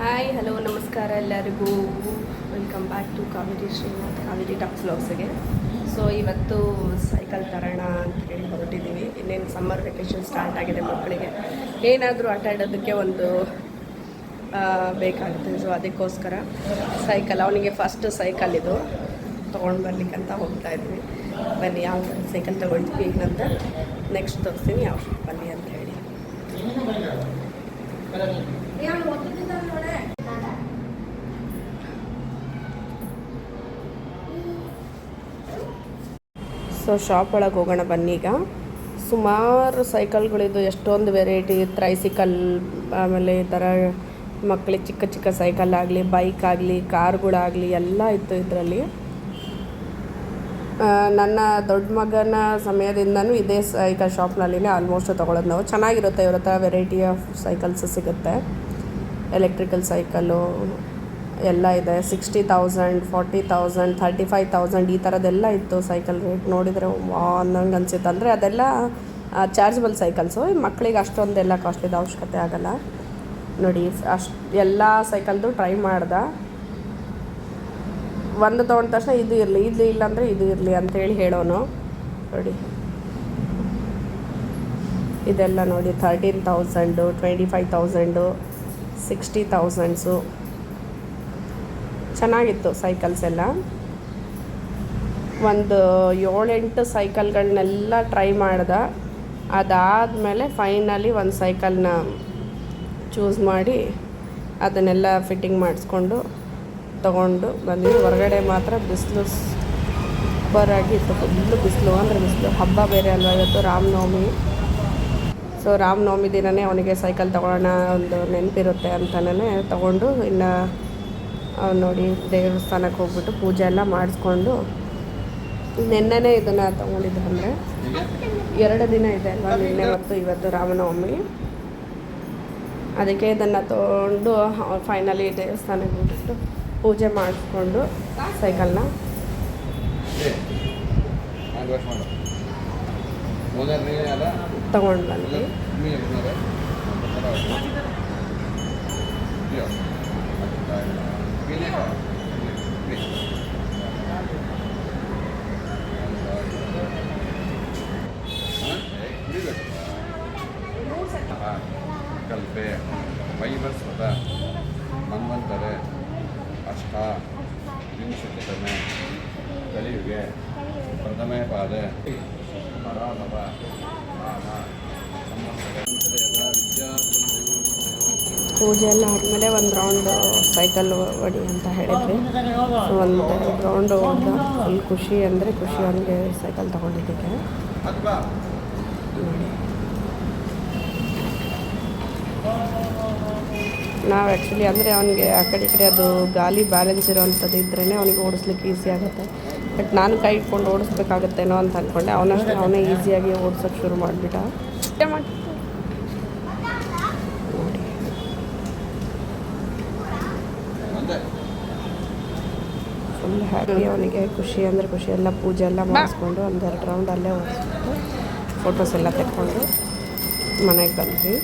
Hi hello ನಮಸ್ಕಾರ ಎಲ್ಲರಿಗೂ. Welcome back to Kaveri Srinath Kaveri talks ವ್ಲಾಗ್ಸ್ಗೆ. ಸೊ ಇವತ್ತು ಸೈಕಲ್ ತರೋಣ ಅಂತ ಹೇಳಿ ಹೊರಟಿದ್ದೀವಿ. ಇನ್ನೇನು ಸಮ್ಮರ್ ವೆಕೇಷನ್ ಸ್ಟಾರ್ಟ್ ಆಗಿದೆ. ಮಕ್ಕಳಿಗೆ ಏನಾದರೂ ಆಟ ಆಡೋದಕ್ಕೆ ಒಂದು ಬೇಕಾಗುತ್ತೆ. ಸೊ ಅದಕ್ಕೋಸ್ಕರ ಸೈಕಲ್, ಅವನಿಗೆ ಫಸ್ಟ್ ಸೈಕಲ್ ಇದು ತೊಗೊಂಡು ಬರ್ಲಿಕ್ಕಂತ ಹೋಗ್ತಾ ಇದ್ವಿ. ಬನ್ನಿ ಯಾವ ಸೈಕಲ್ ತೊಗೊಳ್ತೀವಿ ಏನಂತ ನೆಕ್ಸ್ಟ್ ತೋರಿಸ್ತೀನಿ, ಯಾವ ಬನ್ನಿ ಅಂತ ಹೇಳಿ. ಸೊ ಶಾಪ್ ಒಳಗೆ ಹೋಗೋಣ ಬನ್ನಿ. ಈಗ ಸುಮಾರು ಸೈಕಲ್ಗಳಿದ್ದು, ಎಷ್ಟೊಂದು ವೆರೈಟಿ ಟ್ರೈಸಿಕಲ್, ಆಮೇಲೆ ಈ ಥರ ಮಕ್ಕಳಿಗೆ ಚಿಕ್ಕ ಚಿಕ್ಕ ಸೈಕಲ್ ಆಗಲಿ, ಬೈಕ್ ಆಗಲಿ, ಕಾರ್ಗಳಾಗಲಿ ಎಲ್ಲ ಇತ್ತು ಇದರಲ್ಲಿ. ನನ್ನ ದೊಡ್ಡ ಮಗನ ಸಮಯದಿಂದನೂ ಇದೇ ಸೈಕಲ್ ಶಾಪ್ನಲ್ಲಿನೇ ಆಲ್ಮೋಸ್ಟ್ ತೊಗೊಳೋದು ನಾವು. ಚೆನ್ನಾಗಿರುತ್ತೆ, ಇವ್ರ ಹತ್ರ ವೆರೈಟಿ ಆಫ್ ಸೈಕಲ್ಸ್ ಸಿಗುತ್ತೆ. ಎಲೆಕ್ಟ್ರಿಕಲ್ ಸೈಕಲ್ಲು ಎಲ್ಲ ಇದೆ. 60,000, 40,000, 35,000 ಈ ಥರದ್ದೆಲ್ಲ ಇತ್ತು ಸೈಕಲ್ ರೇಟ್. ನೋಡಿದರೆ ವಾ ಅನ್ನಂಗೆ ಅನಿಸುತ್ತೆ. ಅಂದರೆ ಅದೆಲ್ಲ ಚಾರ್ಜಬಲ್ ಸೈಕಲ್ಸು. ಮಕ್ಕಳಿಗೆ ಅಷ್ಟೊಂದೆಲ್ಲ ಕಾಸ್ಟ್ಲಿದ ಅವಶ್ಯಕತೆ ಆಗೋಲ್ಲ. ನೋಡಿ ಅಷ್ಟು ಎಲ್ಲ ಸೈಕಲ್ದು ಟ್ರೈ ಮಾಡ್ದೆ. ಒಂದು ತೊಗೊಂಡ ತಕ್ಷಣ ಇದು ಇರಲಿ, ಇದು ಇಲ್ಲಾಂದರೆ ಇದು ಇರಲಿ ಅಂತೇಳಿ ಹೇಳೋನು. ನೋಡಿ ಇದೆಲ್ಲ ನೋಡಿ 13,000, 25,000, 60,000 ಚೆನ್ನಾಗಿತ್ತು ಸೈಕಲ್ಸ್ ಎಲ್ಲ. ಒಂದು 7-8 ಸೈಕಲ್ಗಳನ್ನೆಲ್ಲ ಟ್ರೈ ಮಾಡ್ದೆ. ಅದಾದಮೇಲೆ ಫೈನಲಿ ಒಂದು ಸೈಕಲ್ನ ಚೂಸ್ ಮಾಡಿ ಅದನ್ನೆಲ್ಲ ಫಿಟ್ಟಿಂಗ್ ಮಾಡಿಸ್ಕೊಂಡು ತೊಗೊಂಡು ಬಂದ್ವಿ. ಹೊರಗಡೆ ಮಾತ್ರ ಬಿಸಿಲು ಸೂಪರಾಗಿತ್ತು. ಫುಲ್ಲು ಬಿಸಿಲು ಅಂದರೆ ಬಿಸಿಲು. ಹಬ್ಬ ಬೇರೆ ಅಲ್ವಾ ಇವತ್ತು, ರಾಮನವಮಿ. ಸೊ ರಾಮನವಮಿ ದಿನವೇ ಅವನಿಗೆ ಸೈಕಲ್ ತೊಗೊಳ್ಳೋಣ, ಒಂದು ನೆನಪಿರುತ್ತೆ ಅಂತಲೇ ತೊಗೊಂಡು, ಇನ್ನು ನೋಡಿ ದೇವಸ್ಥಾನಕ್ಕೆ ಹೋಗ್ಬಿಟ್ಟು ಪೂಜೆ ಎಲ್ಲ ಮಾಡಿಸ್ಕೊಂಡು ನಿನ್ನೆನೇ ಇದನ್ನು ತೊಗೊಂಡಿದ್ದು. ಅಂದರೆ 2 ದಿನ ಇದೆ ಅಲ್ವಾ, ನಿನ್ನೆ ಮತ್ತು ಇವತ್ತು ರಾಮನವಮಿ. ಅದಕ್ಕೆ ಇದನ್ನು ತೊಗೊಂಡು ಫೈನಲಿ ದೇವಸ್ಥಾನಕ್ಕೆ ಹೋಗ್ಬಿಟ್ಟು ಪೂಜೆ ಮಾಡಿಸ್ಕೊಂಡು ಸೈಕಲ್ನ ತಗೊಂಡು ಬಂದ್ವಿ. ಕಲ್ಪೆ ವೈವಸ್ವತ ಮನ್ವಂತರೆ ಅಷ್ಟ ವಿಂಶತಿತಮೆ ಕಲಿಯುಗೆ ಪ್ರಥಮೇ ಪಾದೆ ಪರಾಭವ ರಾಮ ಪೂಜೆ ಎಲ್ಲ ಆದಮೇಲೆ ಒಂದು ರೌಂಡ್ ಸೈಕಲ್ ಹೊಡಿ ಅಂತ ಹೇಳಿದ್ವಿ. ಸೊ ಒಂದು ರೌಂಡ್ ಹೊಡೆದ. ಫುಲ್ ಖುಷಿ ಅಂದರೆ ಖುಷಿ ಅವನಿಗೆ ಸೈಕಲ್ ತೊಗೊಂಡಿದ್ದಕ್ಕೆ. ನಾವು ಆ್ಯಕ್ಚುಲಿ ಅಂದರೆ ಅವನಿಗೆ ಆ ಕಡೆ ಈ ಕಡೆ ಅದು ಗಾಲಿ ಬ್ಯಾಲೆನ್ಸ್ ಇರೋವಂಥದ್ದು ಇದ್ರೇ ಅವನಿಗೆ ಓಡಿಸ್ಲಿಕ್ಕೆ ಈಸಿ ಆಗುತ್ತೆ. ಬಟ್ ನಾನು ಕೈ ಇಟ್ಕೊಂಡು ಓಡಿಸ್ಬೇಕಾಗತ್ತೇನೋ ಅಂತ ಅಂದ್ಕೊಂಡೆ. ಅವನಷ್ಟು ಅವನೇ ಈಸಿಯಾಗಿ ಓಡಿಸೋಕ್ಕೆ ಶುರು ಮಾಡಿಬಿಟ್ಟ. ಫುಲ್ ಹ್ಯಾಪಿ ಅವನಿಗೆ. ಖುಷಿ ಅಂದರೆ ಖುಷಿ. ಎಲ್ಲ ಪೂಜೆ ಎಲ್ಲ ಮಾಡಿಸ್ಕೊಂಡು 1-2 ರೌಂಡ್ ಅಲ್ಲೇ ಓಡಿಸ್ಬಿಟ್ಟು ಫೋಟೋಸ್ ಎಲ್ಲ ತೆಕ್ಕೊಂಡು ಮನೆಗೆ ಬಂದ್ವಿ.